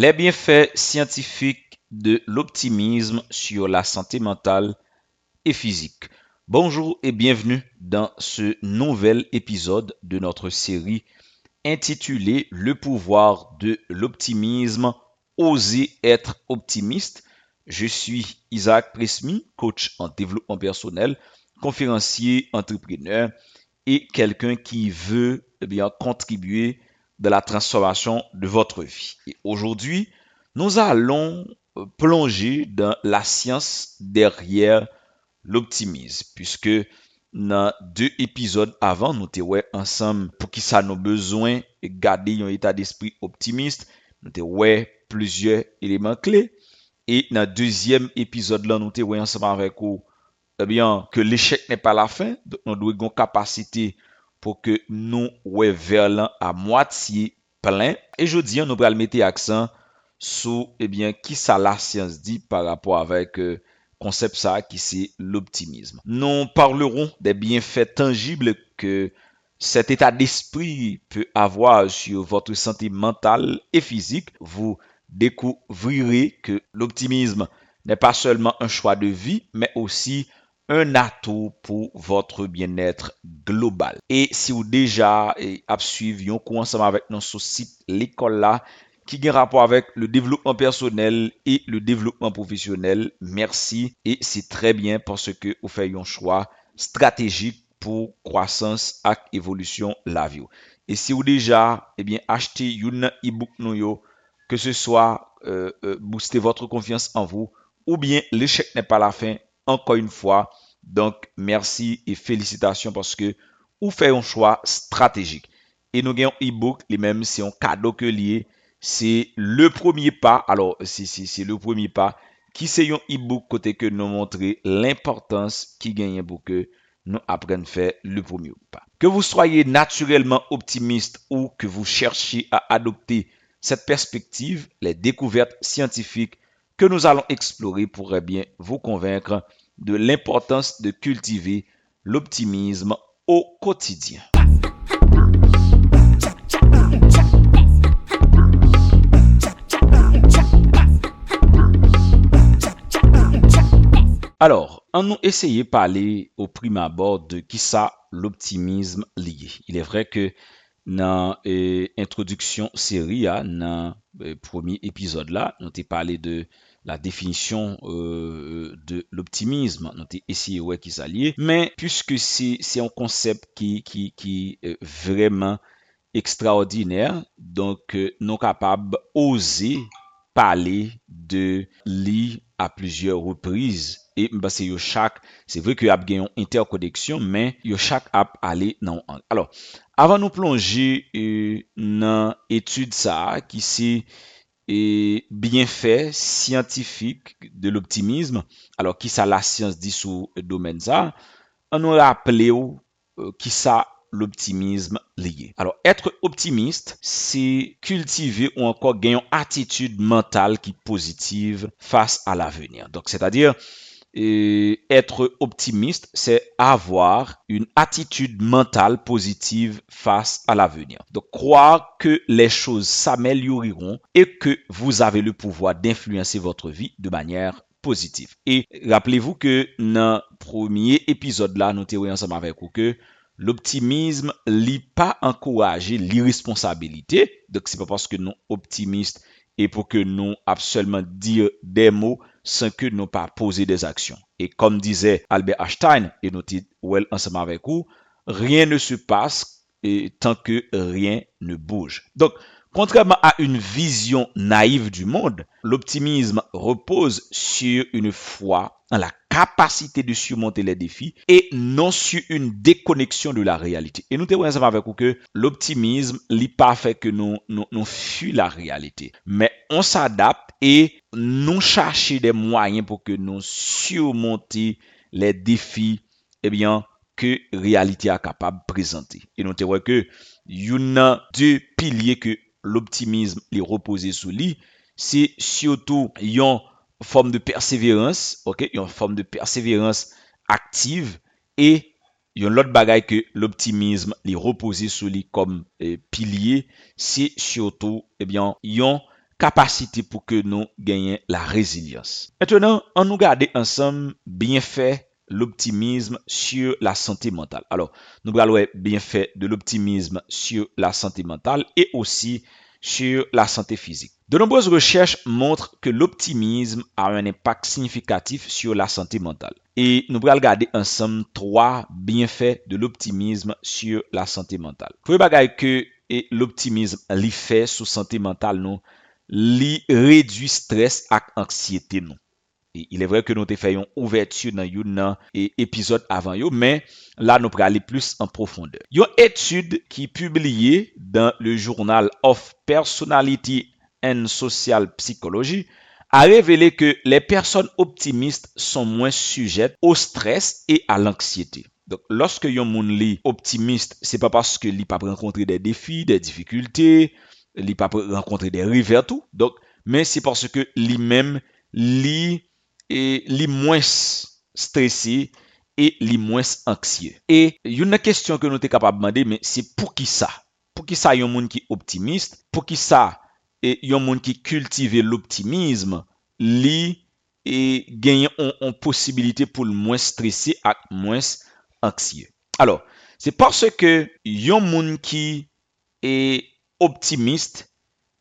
Les bienfaits scientifiques de l'optimisme sur la santé mentale et physique. Bonjour et bienvenue dans ce nouvel épisode de notre série intitulée Le pouvoir de l'optimisme, oser être optimiste. Je suis Isaac Presmi, coach en développement personnel, conférencier, entrepreneur et quelqu'un qui veut contribuer de la transformation de votre vie. Et aujourd'hui, nous allons plonger dans la science derrière l'optimisme, puisque dans 2 épisodes avant, nous étions ensemble pour qui ça nos besoins et garder un état d'esprit optimiste. Nous étions plusieurs éléments clés. Et dans le deuxième épisode là, nous étions ensemble avec vous, que l'échec n'est pas la fin. Donc, nous devons avoir une capacité pour que nous vers l'an à moitié plein. Et je dis, nous allons mettre accent sur, qui ça la science dit par rapport avec concept ça qui c'est l'optimisme. Nous parlerons des bienfaits tangibles que cet état d'esprit peut avoir sur votre santé mentale et physique. Vous découvrirez que l'optimisme n'est pas seulement un choix de vie, mais aussi un atout pour votre bien-être global. Et si vous déjà suivi un cours ensemble avec notre site l'école là qui a rapport avec le développement personnel et le développement professionnel, merci et c'est très bien parce que vous faites un choix stratégique pour croissance et évolution la vie. Et si vous déjà acheté un e-book nous que ce soit booster votre confiance en vous ou bien l'échec n'est pas la fin. Encore une fois, donc merci et félicitations parce que vous faites un choix stratégique. Et nous avons un e-book, les mêmes, c'est un cadeau que lié. C'est le premier pas. Alors, c'est le premier pas qui c'est un e-book côté que nous montrer l'importance qui gagne pour que nous apprenions à faire le premier pas. Que vous soyez naturellement optimiste ou que vous cherchiez à adopter cette perspective, les découvertes scientifiques que nous allons explorer pourraient bien vous convaincre de l'importance de cultiver l'optimisme au quotidien. Alors, on nous essayer de parler au prime abord de qui ça l'optimisme lié. Il est vrai que dans l'introduction série, dans le premier épisode là, nous avons parlé de la définition de l'optimisme, nous avons essayé qui ça lié, mais puisque c'est un concept qui est vraiment extraordinaire, donc nous sommes capables d'oser parler de lui à plusieurs reprises. Et c'est vrai qu'il y a une interconnexion, mais chaque app aller dans un. Alors, avant de nous plonger dans l'étude ça, qui c'est bienfait scientifique de l'optimisme, alors qui ça la science dit sur le domaine ça, on nous rappelle qui ça l'optimisme lié. Alors, être optimiste, c'est cultiver ou encore gagner une attitude mentale qui est positive face à l'avenir. Donc, c'est-à-dire, être optimiste, c'est avoir une attitude mentale positive face à l'avenir. Donc, croire que les choses s'amélioreront et que vous avez le pouvoir d'influencer votre vie de manière positive. Et rappelez-vous que dans le premier épisode là, nous étions ensemble avec vous que l'optimisme n'est pas encourager l'irresponsabilité. Donc, c'est pas parce que nous optimistes et pour que nous absolument dire des mots sans que nous pas poser des actions. Et comme disait Albert Einstein, et nous well ensemble avec vous, rien ne se passe tant que rien ne bouge. Donc, contrairement à une vision naïve du monde, l'optimisme repose sur une foi en la capacité de surmonter les défis et non sur une déconnexion de la réalité. Et nous te ensemble avec vous que l'optimisme n'est pas fait que nous fuit la réalité, mais on s'adapte et nous cherchons des moyens pour que nous surmonter les défis que réalité est capable de présenter. Et nous te voyons que il y a 2 piliers que l'optimisme est reposé sur lui, c'est surtout une forme de persévérance, une forme de persévérance active et il y a l'autre bagaille que l'optimisme est reposé sur lui comme pilier, c'est surtout une capacité pour que nous gagnions la résilience. Maintenant, on nous garde ensemble bienfait l'optimisme sur la santé mentale. Alors, nous allons bienfait de l'optimisme sur la santé mentale et aussi sur la santé physique. De nombreuses recherches montrent que l'optimisme a un impact significatif sur la santé mentale. Et nous allons regarder ensemble 3 bienfaits de l'optimisme sur la santé mentale. Premier bagage que l'optimisme li fait sur santé mentale nous, li réduit stress et anxiété nous. Et il est vrai que nous avons fait une ouverture dans un épisode avant, mais là, nous allons aller plus en profondeur. Il y a une étude qui est publiée dans le Journal of Personality and Social Psychology a révélé que les personnes optimistes sont moins sujettes au stress et à l'anxiété. Donc, lorsque yon moun li optimiste, c'est pas parce que li pas rencontrer des défis, des difficultés, li pas rencontrer des rivers tout. Donc, mais c'est parce que lui-même li moins stressé et li moins anxieux. Et une question que nous sommes capable de demander, mais c'est pour qui ça? Pour qui ça yon moun qui optimiste? Pour qui ça yon moun qui cultive l'optimisme, li et gagne en possibilité pour le moins stressé et moins anxieux. Alors, c'est parce que yon moun qui est optimiste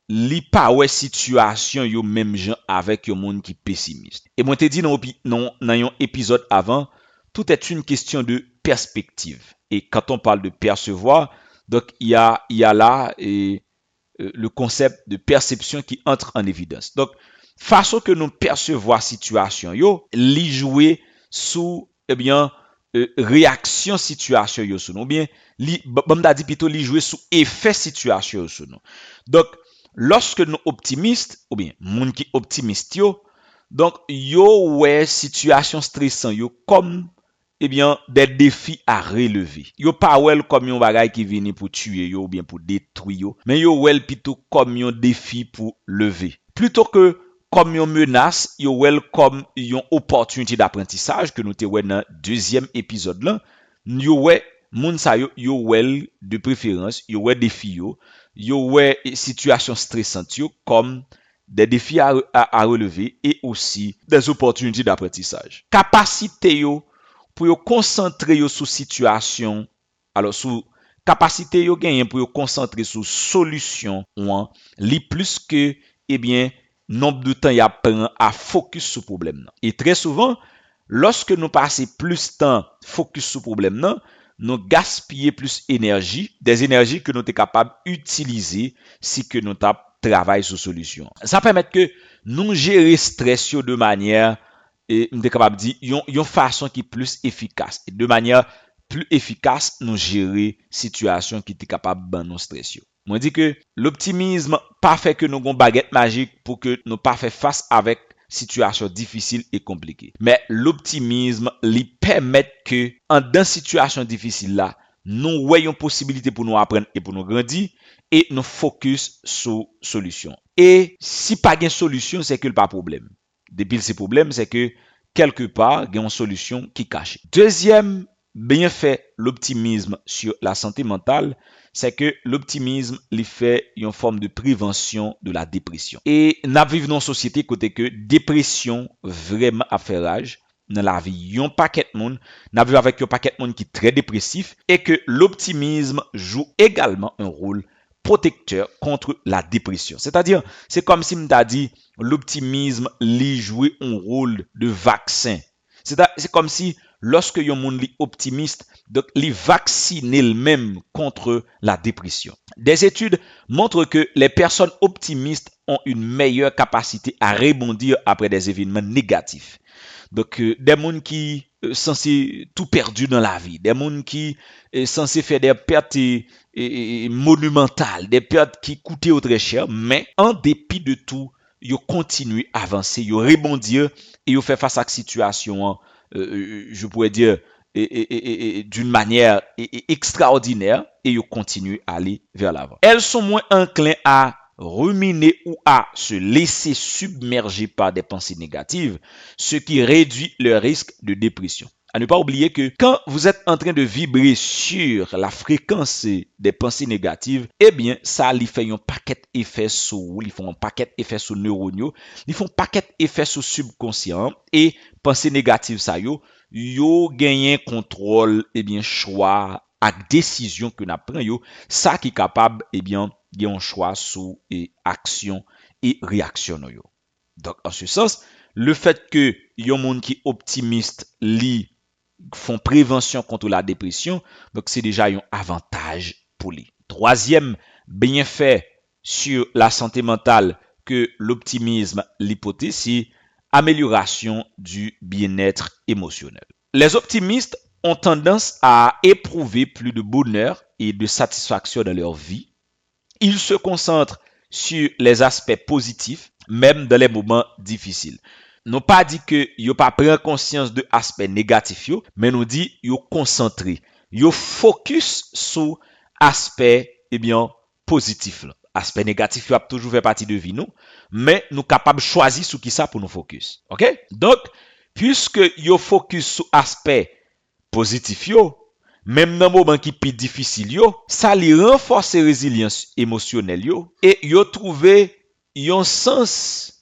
li pa wè situation yo même gens avec yon moun qui pessimiste. Et moi te dit dans un épisode avant, tout est une question de perspective. Et quand on parle de percevoir, donc il y a là le concept de perception qui entre en évidence. Donc, façon que nous percevons situation yo, li jouer sous réaction situation yo sous nous, bien li bamda dit plutôt li jouer sous effet situation yo sous nous. Donc, lorsque nous optimistes ou bien moun qui optimiste yo, donc yo ouais situation stressant yo comme des défis à relever. Yo pas wel comme yon bagay qui vini pour tuer yo ou bien pour détruire yo, mais yo wel plutôt comme yon défi pour lever. Plutôt que comme yon menace, yo wel comme yon opportunité d'apprentissage que nous te wè dans deuxième épisode là. Yo ouais moun sa yo wel de préférence, yo ouais défi yo ouais situation stressante yo comme des défis à relever et aussi des opportunités d'apprentissage. Capacité yo pour yo concentrer yo sur situation, alors sous capacité yo gagner pour yo concentrer sur solution ou li plus que nombre de temps y a prend à focus sur problème. Et très souvent, lorsque nous passons plus de temps focus sur problème, nous gaspillons plus d'énergie, des énergies que nous sommes capables d'utiliser si que nous travaillons sur solution. Ça permet que nous gérer stress de manière nous sommes capables de dire une façon qui est plus efficace. Et de manière plus efficace, nous gérer situation qui est capable de nous stress. Moi dis que l'optimisme pas fait que nous avons baguette magique pour que nous pas faire face avec situation difficile et compliquée. Mais l'optimisme lui permet que en dans situation difficile là, nous voyons possibilité pour nous apprendre et pour nous grandir et nous focus sur solution. Et si pas de solution, c'est que pas problème. Depuis ce problème, c'est que quelque part, il y a une solution qui cache. Deuxième bienfait l'optimisme sur la santé mentale, c'est que l'optimisme lui fait une forme de prévention de la dépression. Et nous vivons dans une société côté que dépression vraiment a fait rage dans la vie. Yon paquet de monde, nous vivons avec un paquet de monde qui est très dépressif et que l'optimisme joue également un rôle protecteur contre la dépression. C'est-à-dire, c'est comme si m'ta dit l'optimisme lui jouait un rôle de vaccin. C'est comme si lorsque yon moun li optimiste, donc li vacciner lui-même contre la dépression. Des études montrent que les personnes optimistes ont une meilleure capacité à rebondir après des événements négatifs. Donc des moun qui censés tout perdu dans la vie, des moun qui censés faire des pertes monumentales, des pertes qui coûtaient très cher, mais en dépit de tout, yo continuent à avancer, yo rebondir et yo faire face à la situation, je pourrais dire d'une manière extraordinaire et yo continuent à aller vers l'avant. Elles sont moins enclins à ruminer ou à se laisser submerger par des pensées négatives, ce qui réduit le risque de dépression. à ne pas oublier que quand vous êtes en train de vibrer sur la fréquence des pensées négatives, eh bien, ça lui fait un paquet d'effets sur vous, ils font un paquet d'effets sur neuronaux, ils font un paquet d'effets sur subconscient et pensées négatives ça yo gagne contrôle eh bien choix ak décision que n'a prend yo, ça qui capable eh bien gen un choix sur et action et réaction yo. Donc en ce sens, le fait que yon monde qui optimiste li font prévention contre la dépression, donc c'est déjà un avantage pour lui. Troisième bienfait sur la santé mentale que l'optimisme l'hypothèse, c'est amélioration du bien-être émotionnel. Les optimistes ont tendance à éprouver plus de bonheur et de satisfaction dans leur vie. Ils se concentrent sur les aspects positifs, même dans les moments difficiles. Nous pas dit que yo pas prend conscience de aspects négatifs yo, mais nous dit yo concentré, yo focus sur aspect eh bien positif là. Aspect négatif yo a toujours fait partie de vie nous, mais nous capable choisir sur qui ça pour nous focus. OK? Donc puisque yo focus sur aspect positif yo, même dans moment qui plus difficile yo, ça li renforce résilience émotionnelle yo et yo trouver yon sens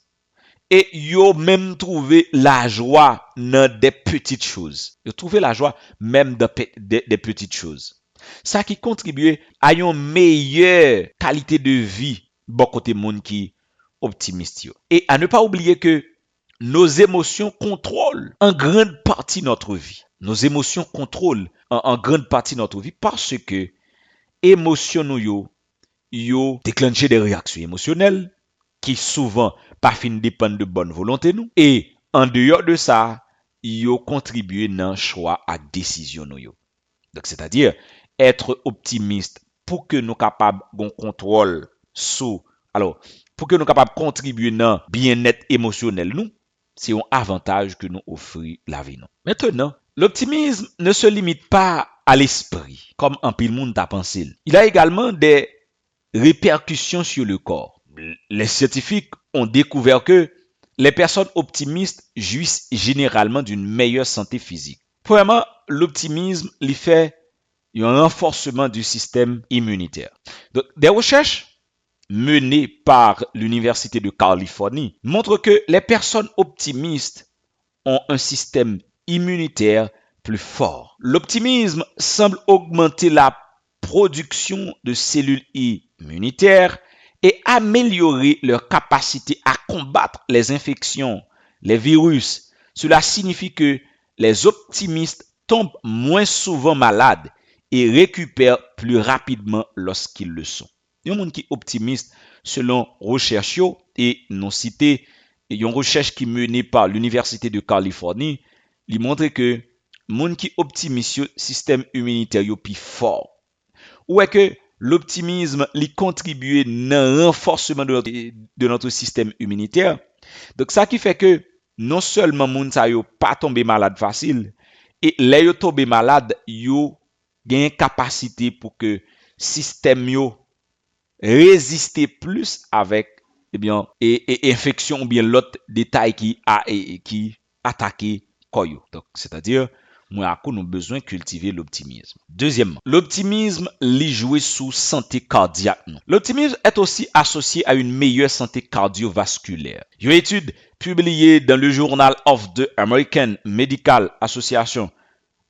et yo même trouvé la joie dans des petites choses. Yo trouvé la joie même dans des petites choses. Ça qui contribue à une meilleure qualité de vie bon côté monde qui optimiste yo. Et à ne pas oublier que nos émotions contrôlent en grande partie notre vie. Nos émotions contrôlent en grande partie notre vie parce que émotions nous yo déclencher des réactions émotionnelles qui souvent pas fin dépendent de bonne volonté nous et en dehors de ça yo contribuer dans choix à décision nous yo. Donc c'est-à-dire être optimiste pour que nous capables gon contrôle sur alors pour que nous capables contribuer dans bien-être émotionnel nous, c'est un avantage que nous offre la vie nous. Maintenant, l'optimisme ne se limite pas à l'esprit comme un pile monde t'a pensé. Il a également des répercussions sur le corps. Les scientifiques ont découvert que les personnes optimistes jouissent généralement d'une meilleure santé physique. Premièrement, l'optimisme lui fait un renforcement du système immunitaire. Donc, des recherches menées par l'Université de Californie montrent que les personnes optimistes ont un système immunitaire plus fort. L'optimisme semble augmenter la production de cellules immunitaires et améliorer leur capacité à combattre les infections, les virus. Cela signifie que les optimistes tombent moins souvent malades et récupèrent plus rapidement lorsqu'ils le sont. Il y a un monde qui est optimiste selon recherche et non cité, il y a une recherche qui est menée par l'Université de Californie, il montre que monde qui optimiste système immunitaire est plus fort. Ou est que l'optimisme lui contribue dans le renforcement de notre système immunitaire. Donc ça qui fait que non seulement moun sa yo pas tomber malade facile et les yo tomber malade yo gagne capacité pour que système yo résister plus avec eh bien et infection ou bien l'autre détail qui attaquer koyo. Donc c'est-à-dire moi nous besoin cultiver l'optimisme. Deuxièmement, l'optimisme li joue sous santé cardiaque. L'optimisme est aussi associé à une meilleure santé cardiovasculaire. Une étude publiée dans le Journal of the American Medical Association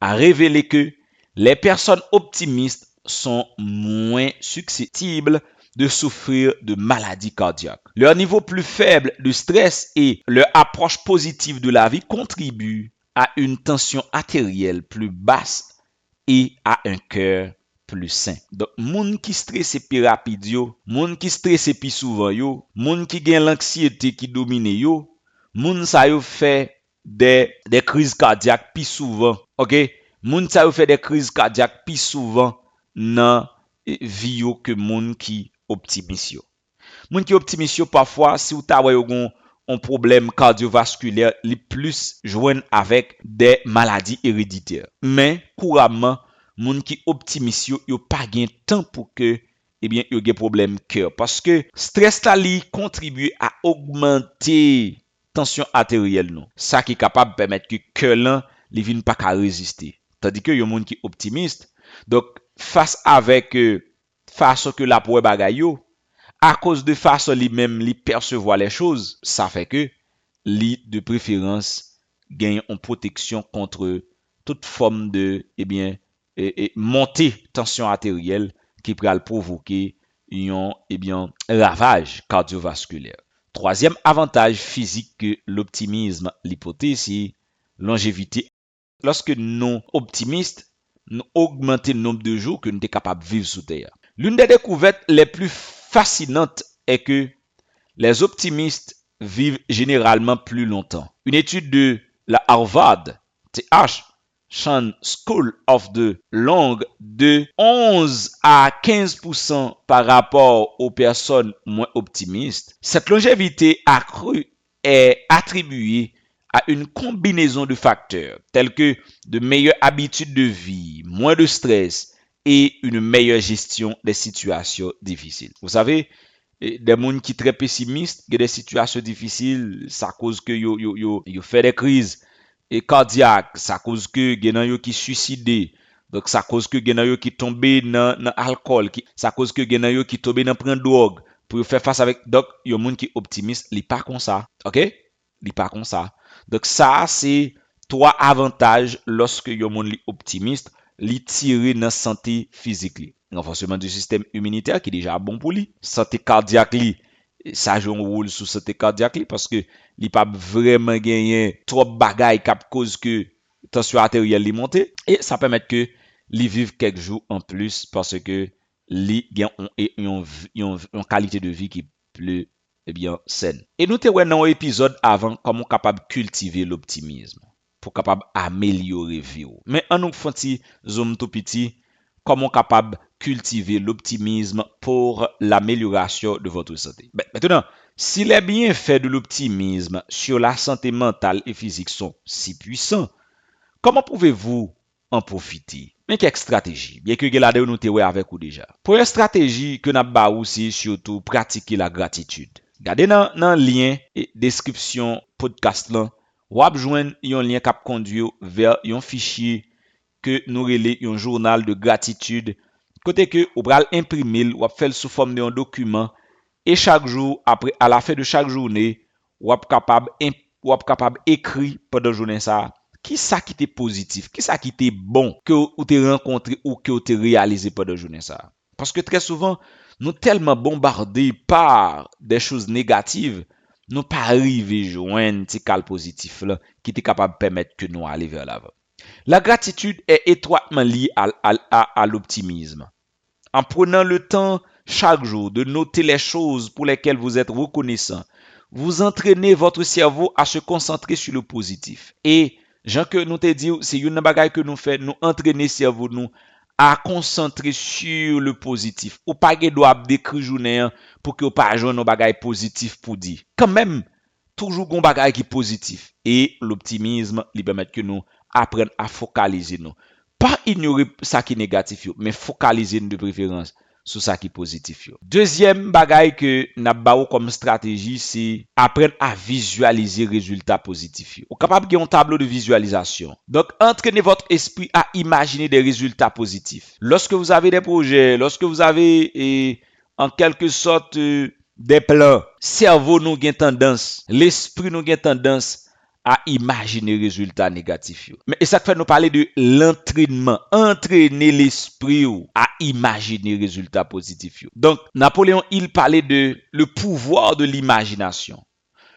a révélé que les personnes optimistes sont moins susceptibles de souffrir de maladies cardiaques. Leur niveau plus faible de stress et leur approche positive de la vie contribuent à une tension artérielle plus basse et à un cœur plus sain. Donc, moun qui stresse plus rapide yo, moun qui stresse plus souvent yo, moun qui gagne l'anxiété qui domine yo, moun sa yo fait des crises cardiaques plus souvent. OK? Moun sa yo fait des crises cardiaques plus souvent dans vie yo que moun qui optimiste yo. Moun qui optimiste yo parfois si ou ta wè yo gon un problème cardiovasculaire les plus joignent avec des maladies héréditaires. Mais couramment, moun qui optimiste yo pas gain temps pour que eh bien yo gen problème cœur parce que stress là li contribue à augmenter tension artérielle non. Ça qui est capable de permettre que cœur là li vin pas qu'à résister. Tandis que yon moun qui optimiste, donc face avec façon que la pour bagay yo, à cause de façon lui-même li percevoir les choses, ça fait que li de préférence gagne en protection contre toute forme de montée tension artérielle qui pourrait le provoquer un ravage cardiovasculaire. Troisième avantage physique que l'optimisme l'hypothèse, c'est longévité. Lorsque nous optimistes, nous augmentons le nombre de jours que nous sommes capables de vivre sous terre. L'une des découvertes les plus fascinantes est que les optimistes vivent généralement plus longtemps. Une étude de la Harvard TH Chan School of the Long de 11 à 15% par rapport aux personnes moins optimistes. Cette longévité accrue est attribuée à une combinaison de facteurs tels que de meilleures habitudes de vie, moins de stress et une meilleure gestion des situations difficiles. Vous savez, des gens qui sont très pessimistes, qui ont des situations difficiles, ça cause que yo fait des crises et cardiaques, ça cause que gen qui suicidé. Donc ça cause que gen qui tombé dans alcool, ça cause que gen qui tombé dans prendre drogue pour faire face avec donc yo moun qui optimiste, li pas comme ça. OK? Li pas comme ça. Donc ça c'est trois avantages lorsque yo moun li optimiste, li tirer dans santé physique li. Renforcement du système immunitaire qui est déjà bon pour lui. Santé cardiaque li, ça joue un rôle sur santé cardiaque li parce que li pas vraiment gagner trop bagaille qui cause que tension artérielle li monte et ça permet que li vive quelques jours en plus parce que li gagne une qualité de vie qui plus saine. Et nous te wè dans un épisode avant comment capable cultiver l'optimisme pour capable améliorer vie. Mais en nous fonti zoom tout petit comment capable cultiver l'optimisme pour l'amélioration de votre santé. Maintenant, si les bienfaits de l'optimisme sur la santé mentale et physique sont si puissants, comment pouvez-vous en profiter? Mais quelques stratégies, bien que vous nous te avec vous déjà. Première stratégie que nous avons aussi surtout pratiquer la gratitude. Regardez dans le lien et description podcast là, vous avez joindre un lien qui conduit vers un fichier que nous relais un journal de gratitude côté que vous pral imprimer ou faire sous forme d'un document et chaque jour après à la fin de chaque journée vous êtes capable écrire pendant journée ça qui ça qui était positif, qui ça qui était bon que vous t'es rencontré ou que vous t'es réalisé pendant journée ça. Parce que très souvent nous tellement bombardés par des choses négatives, nous pas arriver joindre petit cal positif là qui était capable de permettre que nous aller vers l'avant. La gratitude est étroitement liée à l'optimisme. En prenant le temps chaque jour de noter les choses pour lesquelles vous êtes reconnaissant, vous entraînez votre cerveau à se concentrer sur le positif. Et, Jean que nous te dit, c'est une bagaille que nous faisons, nous entraîner cerveau nous à concentrer sur le positif. Ou pas que doit décrire journée pour que vous pas joindre nos bagailles positifs pour dire. Quand même, toujours un bagaille qui est positif. Et l'optimisme, il permet que nous apprendre à focaliser nous. Pas ignorer ça qui est négatif, mais focaliser nous de préférence sur ça qui est positif. Deuxième bagaille que n'a ba comme stratégie, c'est apprendre à visualiser résultats positifs. Vous capable de un tableau de visualisation. Donc entraînez votre esprit à imaginer des résultats positifs. Lorsque vous avez des projets, lorsque vous avez en quelque sorte des plans, cerveau nous gagne tendance, l'esprit nous gagne tendance à imaginer résultats négatifs. Mais ça fait nous parler de l'entraînement, entraîner l'esprit à imaginer résultats positifs. Donc Napoléon il parlait de le pouvoir de l'imagination.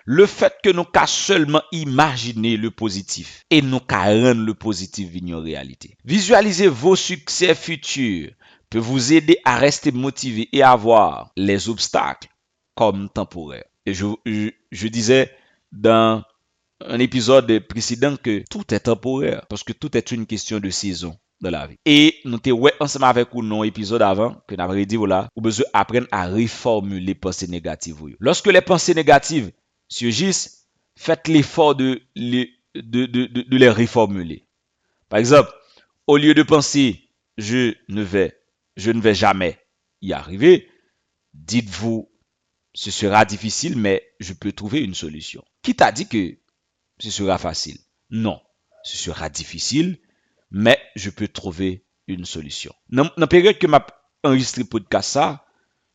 Le fait que nous qu'à seulement imaginer le positif et nous qu'à rendre le positif venir en réalité. Visualiser vos succès futurs peut vous aider à rester motivé et à voir les obstacles comme temporaires. Et je disais dans un épisode précédent que tout est temporaire parce que tout est une question de saison dans la vie. Et nous te ouais ensemble avec vous dans l'épisode avant que nous avons dit voilà, vous besoin apprendre à reformuler les pensées négatives. Lorsque les pensées négatives surgissent, faites l'effort de les reformuler. Par exemple, au lieu de penser je ne vais jamais y arriver, dites-vous ce sera difficile mais je peux trouver une solution. Qui t'a dit que ce sera facile? Non. ce sera difficile, mais je peux trouver une solution. Dans la période que m'a enregistré podcast ça,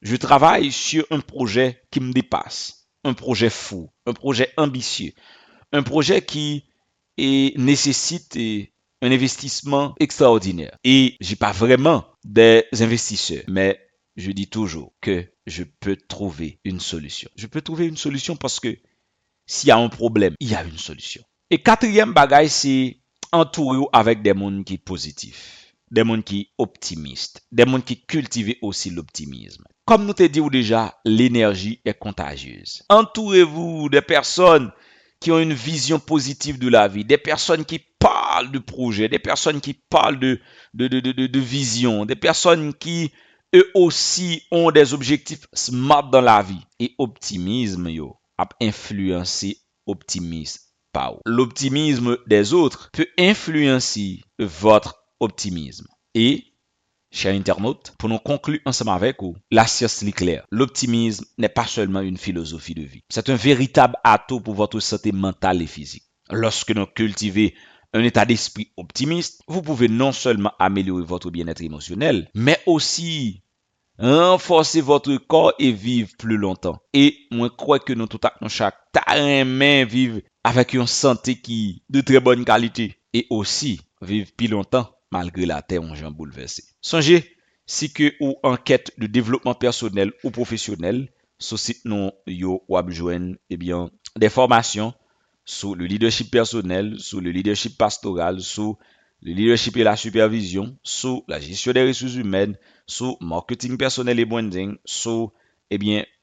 je travaille sur un projet qui me dépasse, un projet fou, un projet ambitieux, un projet qui nécessite un investissement extraordinaire. Et j'ai pas vraiment des investisseurs, mais je dis toujours que je peux trouver une solution. Je peux trouver une solution parce que s'il y a un problème, il y a une solution. Et quatrième bagage, c'est entourer avec des mondes qui sont positifs, des mondes qui sont optimistes, des mondes qui cultivent aussi l'optimisme. Comme nous te dit déjà, l'énergie est contagieuse. Entourez-vous des personnes qui ont une vision positive de la vie, des personnes qui parlent de projet, des personnes qui parlent de vision, des personnes qui eux aussi ont des objectifs smart dans la vie. Et optimisme, yo, a influencé optimisme. L'optimisme des autres peut influencer votre optimisme. Et, chers internautes, pour nous conclure ensemble avec vous, la science est claire. L'optimisme n'est pas seulement une philosophie de vie. C'est un véritable atout pour votre santé mentale et physique. Lorsque nous cultivons un état d'esprit optimiste, vous pouvez non seulement améliorer votre bien-être émotionnel, mais aussi renforcer votre corps et vivre plus longtemps. Et moi, je crois que nous tout à chaque main vivre avec une santé qui de très bonne qualité et aussi vivre plus longtemps malgré la terre en gens bouleversée. Songez, si que ou en quête de développement personnel ou professionnel, sur site nous yo ou joindre des formations sur le leadership personnel, sur le leadership pastoral, sur le leadership et la supervision, sur la gestion des ressources humaines, sur marketing personnel et branding, sur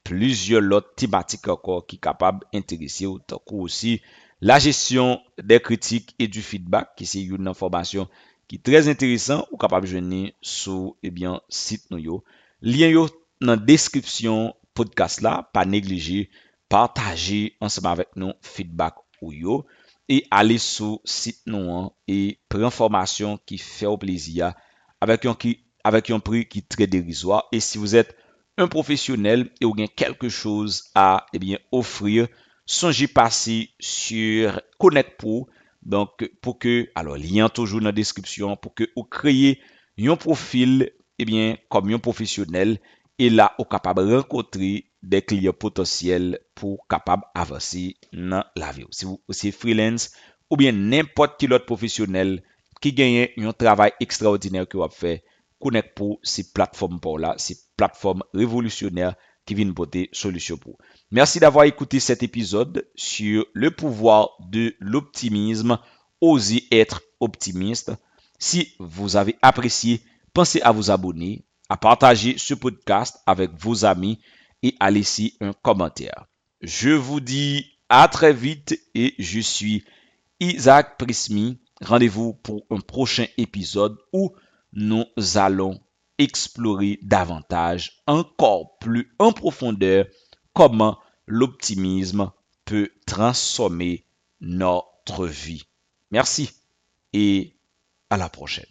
plusieurs autres thématiques encore qui sont capables d'intéresser autant aussi la gestion des critiques et du feedback qui c'est une information qui est très intéressant ou capable de joindre sur site nous yo. Lien yo dans description podcast là, pas négliger, partager ensemble avec nous feedback ou yo et aller sur site nous et prendre information qui fait au plaisir avec un prix qui est très dérisoire. Et si vous êtes un professionnel et vous avez quelque chose à offrir, songez passer sur Connect Pro. Donc, pour que, alors, lien toujours dans la description, pour que vous créez un profil, comme un professionnel, et là, vous capable de rencontrer des clients potentiels pour capable avancer dans la vie. Si vous êtes freelance ou bien n'importe quel autre professionnel qui gagne un travail extraordinaire que vous fait, Connect Pro, c'est plateforme pour là, c'est plateforme révolutionnaire qui vient porter solution pour. Merci d'avoir écouté cet épisode sur le pouvoir de l'optimisme. Osez être optimiste. Si vous avez apprécié, pensez à vous abonner, à partager ce podcast avec vos amis et à laisser un commentaire. Je vous dis à très vite et je suis Isaac Prismi. Rendez-vous pour un prochain épisode où nous allons explorer davantage, encore plus en profondeur, comment l'optimisme peut transformer notre vie. Merci et à la prochaine.